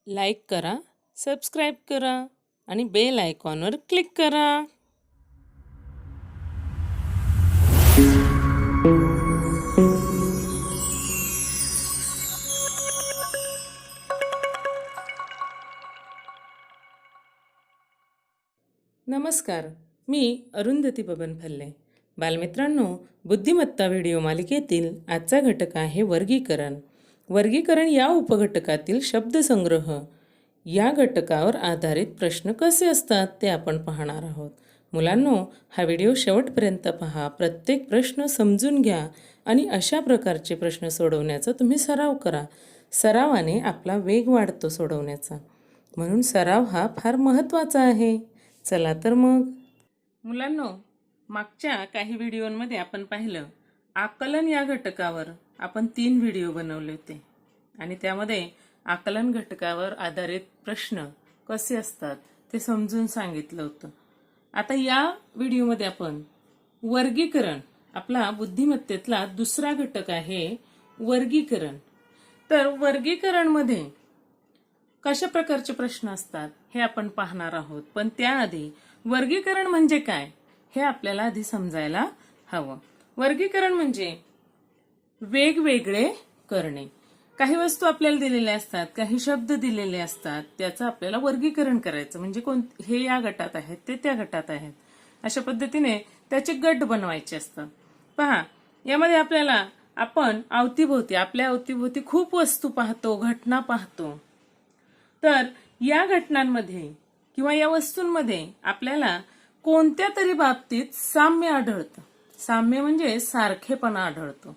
Like करा, subscribe करा आणि बेल आयकॉनवर क्लिक करा. नमस्कार, मी अरुंधती बबन फल्ले. बालमित्रांनो, बुद्धिमत्ता व्हिडिओ मालिकेतील आजचा घटक आहे वर्गीकरण. वर्गीकरण या उपघटकातील शब्दसंग्रह या घटकावर आधारित प्रश्न कसे असतात ते आपण पाहणार आहोत. मुलांनो, हा व्हिडिओ शेवटपर्यंत पहा. प्रत्येक प्रश्न समजून घ्या आणि अशा प्रकारचे प्रश्न सोडवण्याचा तुम्ही सराव करा. सरावाने आपला वेग वाढतो सोडवण्याचा, म्हणून सराव हा फार महत्त्वाचा आहे. चला तर मग. मुलांनो, मागच्या काही व्हिडिओमध्ये आपण पाहिलं आकलन या घटकावर आपण 3 व्हिडिओ बनवले होते आणि त्यामध्ये आकलन घटकावर आधारित प्रश्न कसे असतात ते समजून सांगितलं होतं. आता या व्हिडिओमध्ये आपण वर्गीकरण, आपला बुद्धिमत्तेतला दुसरा घटक आहे वर्गीकरण. तर वर्गीकरणमध्ये कशा प्रकारचे प्रश्न असतात हे आपण पाहणार आहोत. पण त्याआधी वर्गीकरण म्हणजे काय हे आपल्याला आधी समजायला हवं. वर्गीकरण म्हणजे वेगवेगळे करणे. काही वस्तू आपल्याला दिलेल्या असतात, काही शब्द दिलेले असतात, त्याचं आपल्याला वर्गीकरण करायचं. म्हणजे हे या गटात आहेत, ते त्या गटात आहेत, अशा पद्धतीने त्याचे गट बनवायचे असतात. पहा, यामध्ये आपण आपल्या अवतीभोवती खूप वस्तू पाहतो, घटना पाहतो. तर या घटनांमध्ये किंवा या वस्तूंमध्ये आपल्याला कोणत्या तरी बाबतीत साम्य आढळतं. साम्य म्हणजे सारखेपणा आढळतो.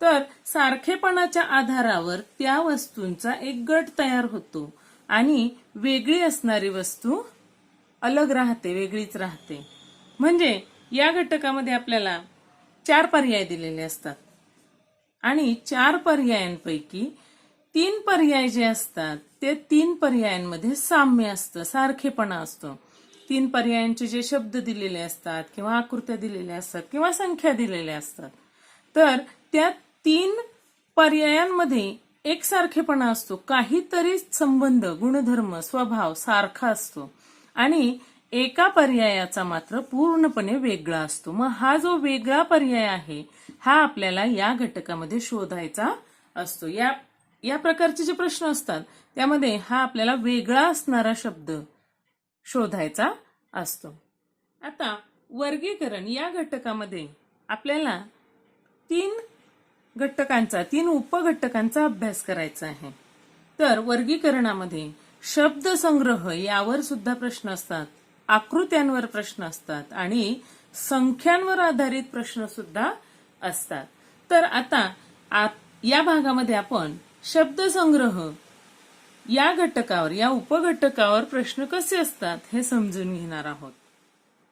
तर सारखेपणाच्या आधारावर त्या वस्तूंचा एक गट तयार होतो आणि वेगळी असणारी वस्तू अलग राहते, वेगळीच राहते. म्हणजे या घटकामध्ये आपल्याला 4 पर्याय दिलेले असतात आणि 4 पर्यायांपैकी 3 पर्याय जे असतात ते 3 पर्यायांमध्ये साम्य असतं, सारखेपणा असतो. 3 पर्यायांचे जे शब्द दिलेले असतात किंवा आकृत्या दिलेल्या असतात किंवा संख्या दिलेल्या असतात, तर त्या 3 पर्यायांमध्ये एकसारखेपणा असतो. काहीतरी संबंध, गुणधर्म, स्वभाव सारखा असतो आणि एका पर्यायाचा मात्र पूर्णपणे वेगळा असतो. मग हा जो वेगळा पर्याय आहे हा आपल्याला या घटकामध्ये शोधायचा असतो. या प्रकारचे जे प्रश्न असतात त्यामध्ये हा आपल्याला वेगळा असणारा शब्द शोधायचा असतो. आता वर्गीकरण या घटकामध्ये आपल्याला 3 उपघटकांचा अभ्यास करायचा आहे. तर वर्गीकरणामध्ये शब्दसंग्रह यावर सुद्धा प्रश्न असतात, आकृत्यांवर प्रश्न असतात आणि संख्यांवर आधारित प्रश्न सुद्धा असतात. तर आता या भागामध्ये आपण शब्दसंग्रह या घटकावर, या उपघटकावर प्रश्न कसे असतात हे समजून घेणार आहोत.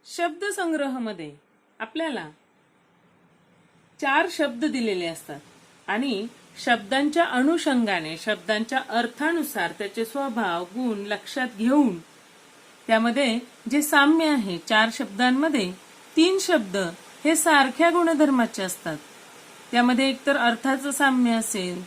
शब्दसंग्रहामध्ये आपल्याला 4 शब्द दिलेले असतात आणि शब्दांच्या अनुषंगाने, शब्दांच्या अर्थानुसार त्याचे स्वभाव, गुण लक्षात घेऊन त्यामध्ये जे साम्य आहे, 4 शब्दांमध्ये 3 शब्द हे सारख्या गुणधर्माचे असतात. त्यामध्ये एकतर अर्थाचं साम्य असेल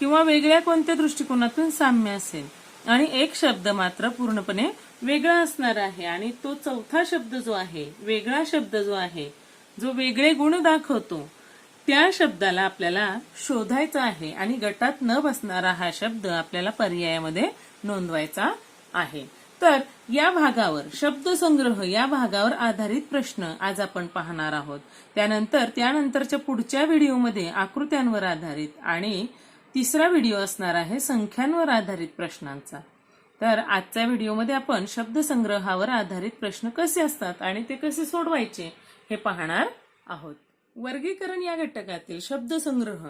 किंवा वेगळ्या कोणत्या दृष्टिकोनातून साम्य असेल आणि एक शब्द मात्र पूर्णपणे वेगळा असणार आहे. आणि तो चौथा शब्द जो आहे, वेगळा शब्द जो आहे, जो वेगळे गुण दाखवतो, त्या शब्दाला आपल्याला शोधायचा आहे आणि गटात न बसणारा हा शब्द आपल्याला पर्यायामध्ये नोंदवायचा आहे. तर या भागावर, शब्दसंग्रह या भागावर आधारित प्रश्न आज आपण पाहणार आहोत. त्यानंतरच्या पुढच्या व्हिडिओमध्ये आकृत्यांवर आधारित आणि 3रा व्हिडिओ असणार आहे संख्यांवर आधारित प्रश्नांचा. तर आजच्या व्हिडिओमध्ये आपण शब्दसंग्रहावर आधारित प्रश्न कसे असतात आणि ते कसे सोडवायचे हे पाहणार आहोत. वर्गीकरण या घटकातील शब्दसंग्रह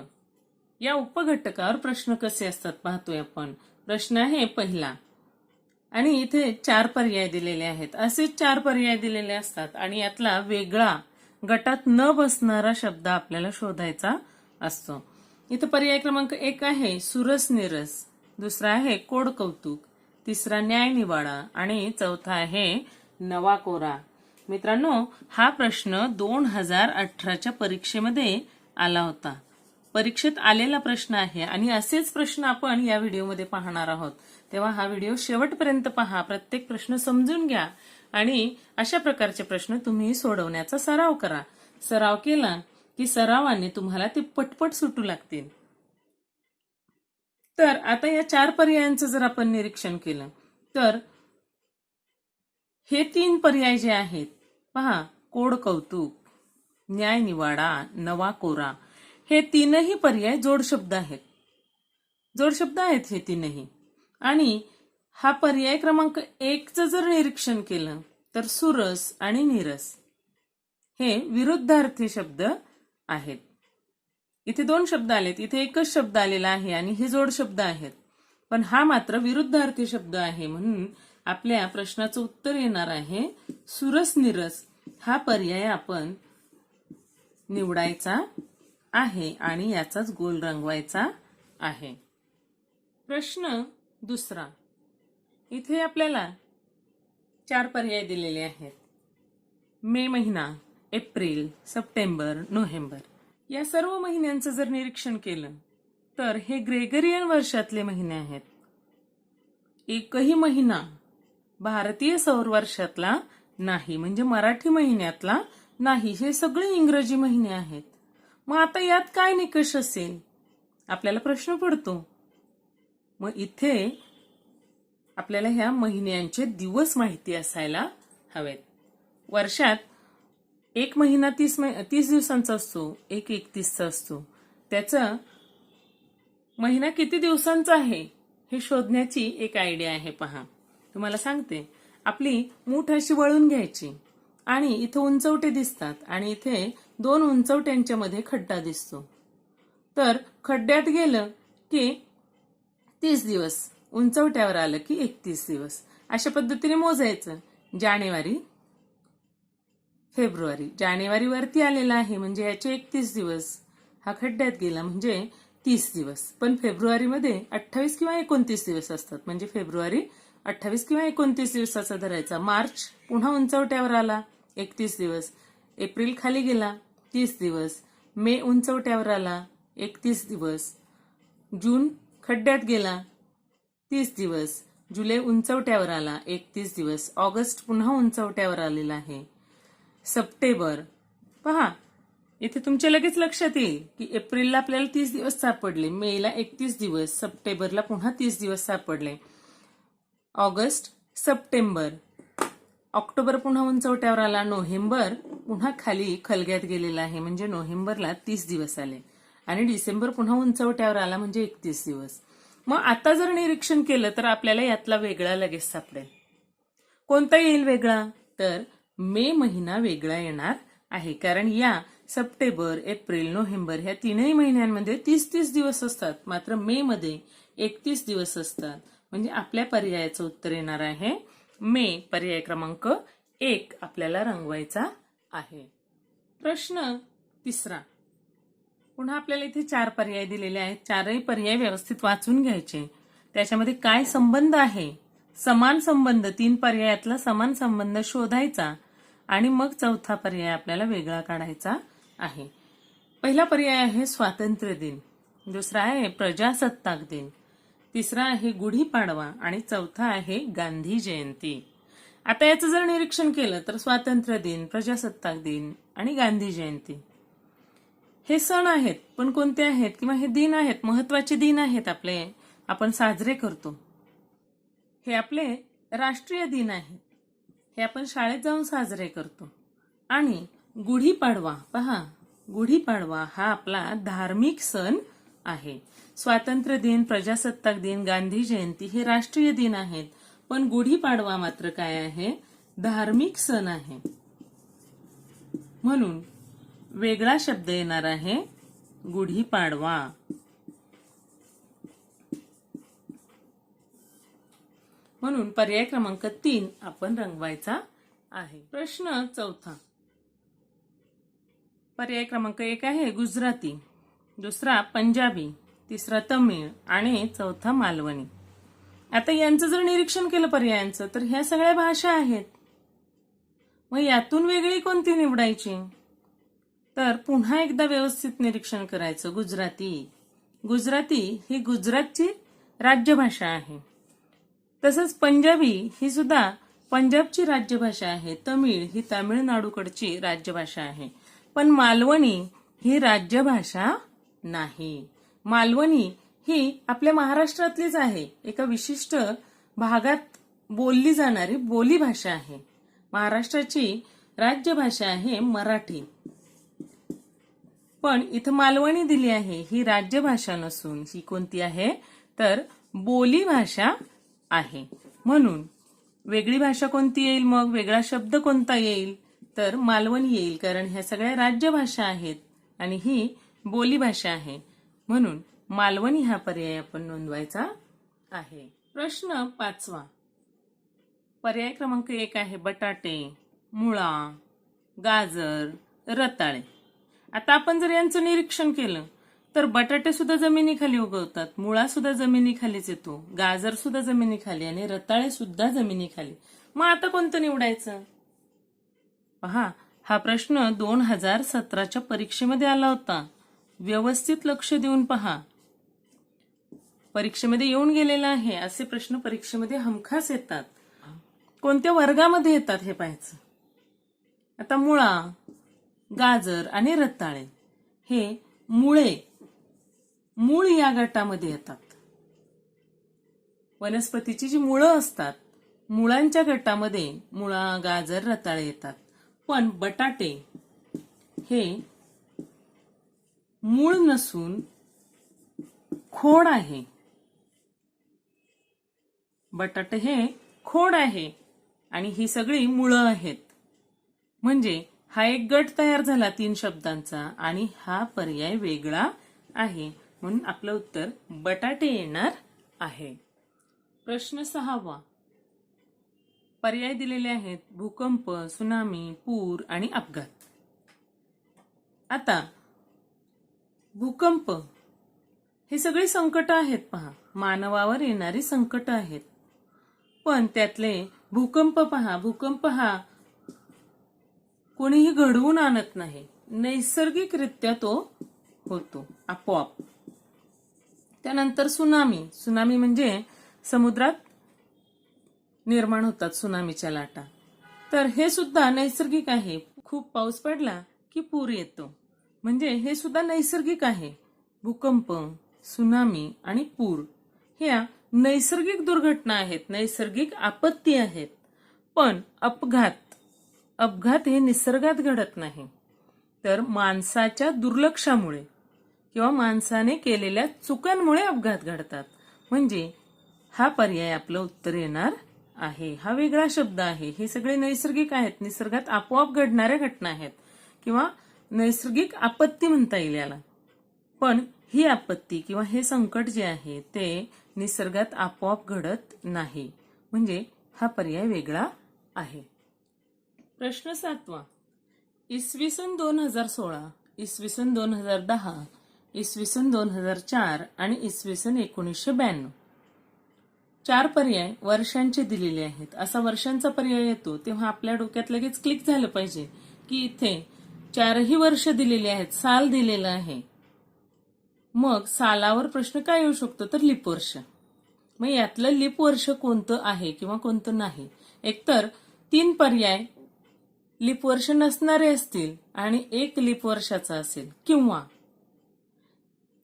या उपघटकावर प्रश्न कसे असतात पाहतोय आपण. प्रश्न आहे पहिला आणि इथे 4 पर्याय दिलेले आहेत. असेच 4 पर्याय दिलेले असतात आणि यातला वेगळा, गटात न बसणारा शब्द आपल्याला शोधायचा असतो. इथे पर्याय क्रमांक 1 आहे सुरस निरस, दुसरा आहे कोड कौतुक, तिसरा न्याय निवाडा आणि चौथा आहे नवा कोरा. मित्रांनो, हा प्रश्न 2018च्या परीक्षेमध्ये आला होता. परीक्षेत आलेला प्रश्न आहे आणि असेच प्रश्न आपण या व्हिडिओमध्ये पाहणार आहोत. तेव्हा हा व्हिडिओ शेवटपर्यंत पहा, प्रत्येक प्रश्न समजून घ्या आणि अशा प्रकारचे प्रश्न तुम्ही सोडवण्याचा सराव करा. सराव केला की सरावाने तुम्हाला ते पटपट सुटू लागतील. तर आता या 4 पर्यायांचं जर आपण निरीक्षण केलं तर हे 3 पर्याय जे आहेत पहा, कोड कौतुक, न्याय निवाडा, नवा कोरा, हे 3ही पर्याय जोडशब्द आहेत. जोडशब्द आहेत हे 3ही. आणि हा पर्याय क्रमांक 1चं जर निरीक्षण केलं तर सुरस आणि नीरस हे विरुद्धार्थी शब्द आहेत. इथे 2 शब्द आलेत, इथे एकच शब्द आलेला आहे आणि हे जोडशब्द आहेत. पण हा मात्र विरुद्धार्थी शब्द आहे, म्हणून आपल्या प्रश्नाचं उत्तर येणार आहे सुरस नीरस हा पर्याय आपण निवडायचा आहे आणि याचाच गोल रंगवायचा आहे. प्रश्न दुसरा. इथे आपल्याला 4 पर्याय दिलेले आहेत. मे महिना, एप्रिल, सप्टेंबर, नोव्हेंबर या सर्व महिन्यांचं जर निरीक्षण केलं तर हे ग्रेगरियन वर्षातले महिने आहेत. एकही महिना भारतीय सौर वर्षातला नाही, म्हणजे मराठी महिन्यातला नाही. हे सगळे इंग्रजी महिने आहेत. मग आता यात काय निकष असेल, आपल्याला प्रश्न पडतो. मग इथे आपल्याला ह्या महिन्यांचे दिवस माहिती असायला हवेत. वर्षात एक महिना 30 दिवसांचा असतो, एक 31चा असतो. त्याचा महिना किती दिवसांचा आहे हे शोधण्याची एक आयडिया आहे. पहा, तुम्हाला सांगते. आपली मूठ अशी वळून घ्यायची आणि इथे उंचवटे दिसतात आणि इथे 2 उंचवट्यांच्या मध्ये खड्डा दिसतो. तर खड्ड्यात गेलं की 30 दिवस, उंचवट्यावर आलं की 31 दिवस. अशा पद्धतीने मोजायचं. जानेवारी, फेब्रुवारी. जानेवारी वरती आलेला आहे म्हणजे याचे 31 दिवस. हा खड्ड्यात गेला म्हणजे 30 दिवस. पण फेब्रुवारीमध्ये 28 किंवा 29 दिवस असतात, म्हणजे फेब्रुवारी 28 किंवा 29 दिवसाचा धरायचा. मार्च पुन्हा उंचवट्यावर आला, 31 दिवस. एप्रिल खाली गेला, 30 दिवस. मे उंचवट्यावर आला, 31 दिवस. जून खड्ड्यात गेला, 30 दिवस. जुलै उंचवट्यावर आला, 31 दिवस. ऑगस्ट पुन्हा उंचवट्यावर आलेला आहे. सप्टेंबर, पहा इथे तुमच्या लगेच लक्षात येईल की एप्रिलला आपल्याला 30 दिवस सापडले, मेला 31 दिवस, सप्टेंबरला पुन्हा 30 दिवस सापडले. ऑगस्ट, सप्टेंबर, ऑक्टोबर पुन्हा उंचवट्यावर आला. नोव्हेंबर पुन्हा खाली खलग्यात गेलेला आहे, म्हणजे नोव्हेंबरला 30 दिवस आले. आणि डिसेंबर पुन्हा उंचवट्यावर आला म्हणजे 31 दिवस. मग आता जर निरीक्षण केलं तर आपल्याला यातला वेगळा लगेच सापडेल. कोणता येईल वेगळा? तर मे महिना वेगळा येणार आहे, कारण या सप्टेंबर, एप्रिल, नोव्हेंबर ह्या 3ही महिन्यांमध्ये 30-30 दिवस असतात, मात्र मे मध्ये 31 दिवस असतात. म्हणजे आपल्या पर्यायाचं उत्तर येणार आहे मे. पर्याय क्रमांक 1 आपल्याला रंगवायचा आहे. प्रश्न तिसरा. पुन्हा आपल्याला इथे 4 पर्याय दिलेले आहेत. 4ही पर्याय व्यवस्थित वाचून घ्यायचे. त्याच्यामध्ये काय संबंध आहे, समान संबंध, 3 पर्यायातला समान संबंध शोधायचा आणि मग चौथा पर्याय आपल्याला वेगळा काढायचा आहे. पहिला पर्याय आहे स्वातंत्र्य दिन, दुसरा आहे प्रजासत्ताक दिन, तिसरा आहे गुढीपाडवा आणि चौथा आहे गांधी जयंती. आता याचं जर निरीक्षण केलं तर स्वातंत्र्य दिन, प्रजासत्ताक दिन आणि गांधी जयंती हे सण आहेत. पण कोणते आहेत किंवा हे दिन आहेत, महत्वाचे दिन आहेत आपले, आपण साजरे करतो. हे आपले राष्ट्रीय दिन आहेत, हे आपण शाळेत जाऊन साजरे करतो. आणि गुढीपाडवा, पहा गुढीपाडवा हा आपला धार्मिक सण आहे. स्वातंत्र्य दिन, प्रजासत्ताक दिन, गांधी जयंती हे राष्ट्रीय दिन आहेत, पण गुढीपाडवा मात्र काय आहे, धार्मिक सण आहे. म्हणून वेगळा शब्द येणार आहे गुढीपाडवा. म्हणून पर्याय क्रमांक 3 आपण रंगवायचा आहे. प्रश्न चौथा. पर्याय क्रमांक 1 आहे गुजराती, दुसरा पंजाबी, तिसरा तमिळ आणि चौथा मालवणी. आता यांचं जर निरीक्षण केलं पर्यायांचं तर ह्या सगळ्या भाषा आहेत. मग यातून वेगळी कोणती निवडायची? तर पुन्हा एकदा व्यवस्थित निरीक्षण करायचं. गुजराती ही गुजरातची राज्यभाषा आहे. तसंच पंजाबी ही सुद्धा पंजाबची राज्यभाषा आहे. तमिळ ही तामिळनाडूकडची राज्यभाषा आहे. पण मालवणी ही राज्यभाषा नाही. मालवणी ही आपल्या महाराष्ट्रातलीच आहे. एका विशिष्ट भागात बोलली जाणारी बोलीभाषा आहे. महाराष्ट्राची राज्यभाषा आहे मराठी. पण इथं मालवणी दिली आहे. ही राज्यभाषा नसून ही कोणती आहे तर बोलीभाषा आहे. म्हणून वेगळी भाषा कोणती येईल, मग वेगळा शब्द कोणता येईल तर मालवणी येईल. कारण ह्या सगळ्या राज्यभाषा आहेत आणि ही बोलीभाषा आहे. म्हणून मालवणी हा पर्याय आपण नोंदवायचा आहे. प्रश्न 5वा. पर्याय क्रमांक 1 आहे बटाटे, मुळा, गाजर, रताळे. आता आपण जर यांचं निरीक्षण केलं तर बटाटे सुद्धा जमिनीखाली उगवतात, मुळा सुद्धा जमिनीखालीच येतो, गाजर सुद्धा जमिनीखाली आणि रताळे सुद्धा जमिनीखाली. मग आता कोणतं निवडायचं? पहा, हा प्रश्न 2017च्या परीक्षेमध्ये आला होता. व्यवस्थित लक्ष देऊन पहा. परीक्षेमध्ये येऊन गेलेला आहे. असे प्रश्न परीक्षेमध्ये हमखास येतात. कोणत्या वर्गामध्ये येतात हे पाहायचं. आता मुळा, गाजर आणि रताळे हे मूळ या गटामध्ये येतात. वनस्पतीची जी मुळं असतात, मुळांच्या गटामध्ये मुळा, गाजर, रताळे येतात. पण बटाटे हे मूळ नसून खोड आहे. बटाटे हे खोड आहे आणि ही सगळी मुळं आहेत. म्हणजे हा एक गट तयार झाला 3 शब्दांचा आणि हा पर्याय वेगळा आहे. म्हणून आपलं उत्तर बटाटे येणार आहे. प्रश्न 6वा. पर्याय दिलेले आहेत भूकंप, सुनामी, पूर आणि अपघात. आता भूकंप हे सगळी संकट आहेत. पहा, मानवावर येणारी संकट आहेत. पण त्यातले भूकंप पहा, भूकंप हा कोणीही घडवून आणत नाही, नैसर्गिकरित्या तो होतो आपोआप. त्यानंतर सुनामी म्हणजे समुद्रात निर्माण होतात सुनामीच्या लाटा. तर हे सुद्धा नैसर्गिक आहे. खूप पाऊस पडला की पूर येतो, म्हणजे हे सुद्धा नैसर्गिक आहे. भूकंप, सुनामी आणि पूर ह्या नैसर्गिक दुर्घटना आहेत, नैसर्गिक आपत्ती आहेत. पण अपघात हे निसर्गात घडत नाही, तर माणसाच्या दुर्लक्षामुळे किंवा माणसाने केलेल्या चुकांमुळे अपघात घडतात. म्हणजे हा पर्याय आपलं उत्तर येणार आहे. हा वेगळा शब्द आहे. हे सगळे नैसर्गिक आहेत, निसर्गात आपोआप घडणाऱ्या घटना आहेत किंवा नैसर्गिक आपत्ती म्हणता येईल याला. पण ही आपत्ती किंवा हे संकट जे आहे ते निसर्गात आपोआप घडत नाही. म्हणजे हा पर्याय वेगळा आहे. प्रश्न 7वा. इसवी सन 2016, इसवी सन 2010, इसवी सन 2004 आणि इसवी सन 1992 4 पर्याय वर्षांचे दिलेले आहेत. असा वर्षांचा पर्याय येतो तेव्हा आपल्या डोक्यात लगेच क्लिक झालं पाहिजे की इथे 4ही वर्ष दिलेली आहेत, साल दिलेलं आहे. मग सालावर प्रश्न काय येऊ शकतो तर लीप वर्ष. मग यातलं लीप वर्ष कोणतं आहे किंवा कोणतं नाही. एकतर 3 पर्याय लीप वर्ष नसणारे असतील आणि 1 लीप वर्षाचा असेल, किंवा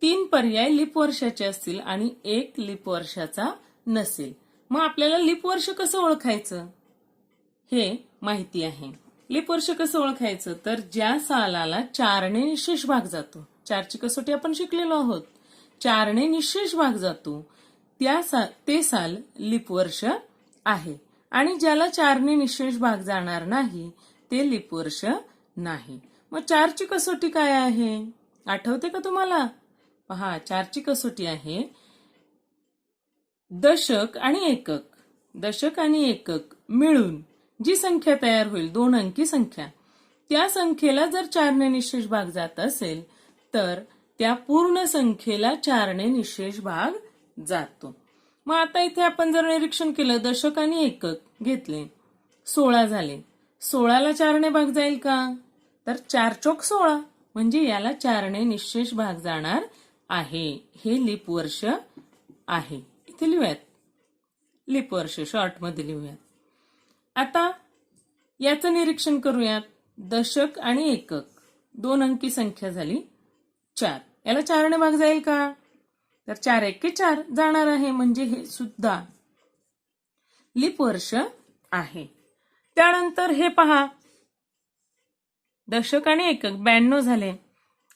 3 पर्याय लीप वर्षाचे असतील आणि 1 लीप वर्षाचा नसेल. मग आपल्याला लीप वर्ष कसं ओळखायचं हे माहिती आहे. लीप वर्ष कसं ओळखायचं तर ज्या सालाला 4ने निशेष भाग जातो, 4ची कसोटी आपण शिकलेलो आहोत, 4ने निशेष भाग जातो ते साल लीप वर्ष आहे. आणि ज्याला 4ने निशेष भाग जाणार नाही ते लीप वर्ष नाही. मग 4ची कसोटी काय आहे आठवते का तुम्हाला? पहा, 4ची कसोटी आहे दशक आणि एकक. दशक आणि एकक मिळून जी संख्या तयार होईल, 2 अंकी संख्या, त्या संख्येला जर 4ने निशेष भाग जात असेल तर त्या पूर्ण संख्येला 4ने निशेष भाग जातो. मग आता इथे आपण जर निरीक्षण केलं, दशक आणि एकक घेतले, 16 झाले. 16ला 4ने भाग जाईल का तर 4 चोक 16, म्हणजे याला 4ने निशेष भाग जाणार आहे. हे लीप वर्ष आहे. इथे लिहूयात, लीप वर्ष शॉर्टमध्ये लिहूयात. आता याचं निरीक्षण करूयात. दशक आणि एकक 2 अंकी संख्या झाली 4. याला 4ने भाग जाईल का? तर 4 एके 4 जाणार आहे, म्हणजे हे सुद्धा लीप वर्ष आहे. त्यानंतर हे पहा, दशक आणि एकक 92 झाले.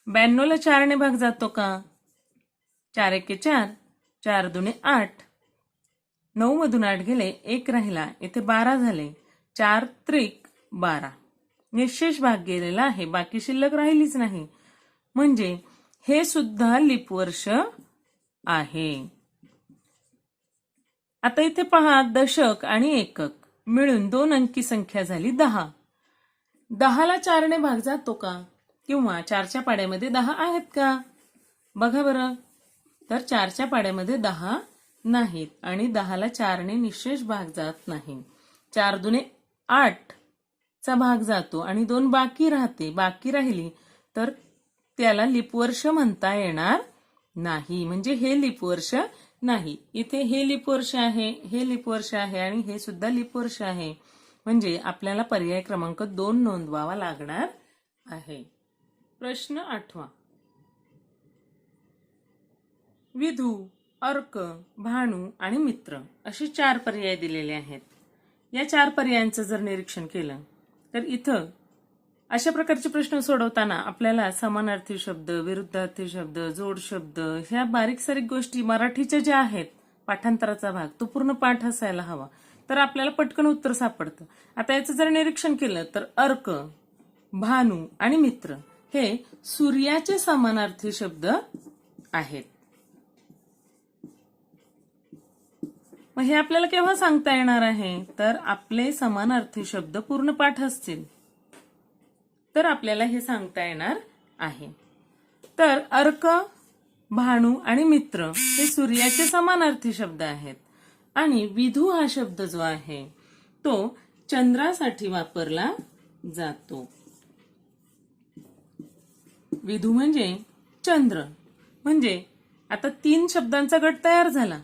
92ला 4ने भाग जातो का? 4 एके 4, 4 दुणे 8, 9 मधून 8 गेले, 1 राहिला, इथे 12 झाले. 4 त्रिक 12, निशेष भाग गेलेला आहे, बाकी शिल्लक राहिलीच नाही, म्हणजे हे सुद्धा लीप वर्ष आहे. आता इथे पहा, दशक आणि एकक मिळून 2 अंकी संख्या झाली 10. 10ला 4ने भाग जातो का? किंवा 4च्या पाड्यामध्ये 10 आहेत का? बघा बरं. तर 4च्या पाड्यामध्ये 10 नाहीत आणि 10ला 4ने निशेष भाग जात नाही. 4 दुणे 8 चा भाग जातो आणि 2 बाकी राहते. बाकी राहिली तर त्याला लीप वर्ष म्हणता येणार नाही, म्हणजे हे लीप वर्ष नाही. इथे हे लीप वर्ष आहे, हे लीप वर्ष आहे आणि हे सुद्धा लीप वर्ष आहे, म्हणजे आपल्याला पर्याय क्रमांक 2 नोंदवावा लागणार आहे. प्रश्न 8. विधू, अर्क, भानू आणि मित्र असे 4 पर्याय दिलेले आहेत. या 4 पर्यायांचं जर निरीक्षण केलं तर इथं अशा प्रकारचे प्रश्न सोडवताना आपल्याला समानार्थी शब्द, विरुद्धार्थी शब्द, जोड शब्द ह्या बारीक सारीक गोष्टी मराठीच्या ज्या आहेत, पाठांतराचा भाग तो पूर्ण पाठ असायला हवा, तर आपल्याला पटकन उत्तर सापडतं. आता याचं जर निरीक्षण केलं तर अर्क, भानू आणि मित्र हे सूर्याचे समानार्थी शब्द आहेत. मग हे आपल्याला केव्हा सांगता येणार आहे? तर आपले समानार्थी शब्द पूर्ण पाठ असतील तर आपल्याला हे सांगता येणार आहे. तर अर्क, भानू आणि मित्र हे सूर्याचे समानार्थी शब्द आहेत आणि विधू हा शब्द जो आहे तो चंद्रासाठी वापरला जातो. विधू म्हणजे चंद्र, म्हणजे आता 3 शब्दांचा गट तयार झाला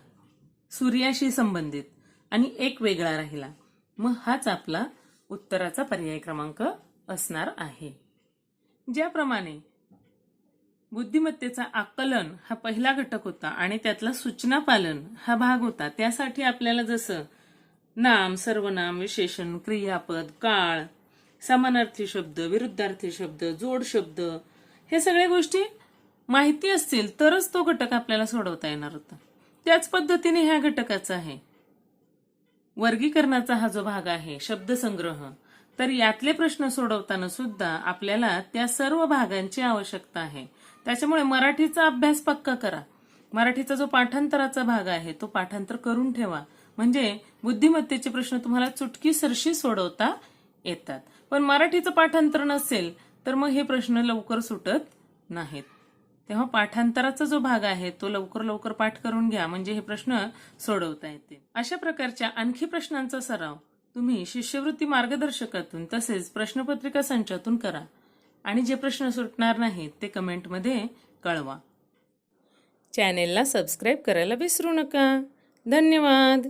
सूर्याशी संबंधित आणि एक वेगळा राहिला, मग हाच आपला उत्तराचा पर्याय क्रमांक असणार आहे. ज्याप्रमाणे बुद्धिमत्तेचा आकलन हा पहिला घटक होता आणि त्यातला सूचना पालन हा भाग होता, त्यासाठी आपल्याला जसं नाम, सर्वनाम, विशेषण, क्रियापद, काळ, समानार्थी शब्द, विरुद्धार्थी शब्द, जोड शब्द हे सगळ्या गोष्टी माहिती असतील तरच तो घटक आपल्याला सोडवता येणार होता. त्याच पद्धतीने ह्या घटकाचा आहे वर्गीकरणाचा हा जो भाग आहे शब्दसंग्रह, तर यातले प्रश्न सोडवताना सुद्धा आपल्याला त्या सर्व भागांची आवश्यकता आहे. त्याच्यामुळे मराठीचा अभ्यास पक्का करा. मराठीचा जो पाठांतराचा भाग आहे तो पाठांतर करून ठेवा, म्हणजे बुद्धिमत्तेचे प्रश्न तुम्हाला चुटकीसरशी सोडवता येतात. पण मराठीचं पाठांतर नसेल तर मग हे प्रश्न लवकर सुटत नाहीत. तेव्हा पाठांतराचा जो भाग आहे तो लवकर लवकर पाठ करून घ्या, म्हणजे हे प्रश्न सोडवता येतील. अशा प्रकारच्या आणखी प्रश्नांचा सराव तुम्ही शिष्यवृत्ती मार्गदर्शकातून तसेच प्रश्नपत्रिका संचातून करा आणि जे प्रश्न सुटणार नाहीत ते कमेंटमध्ये कळवा. चॅनेलला सबस्क्राईब करायला विसरू नका. धन्यवाद.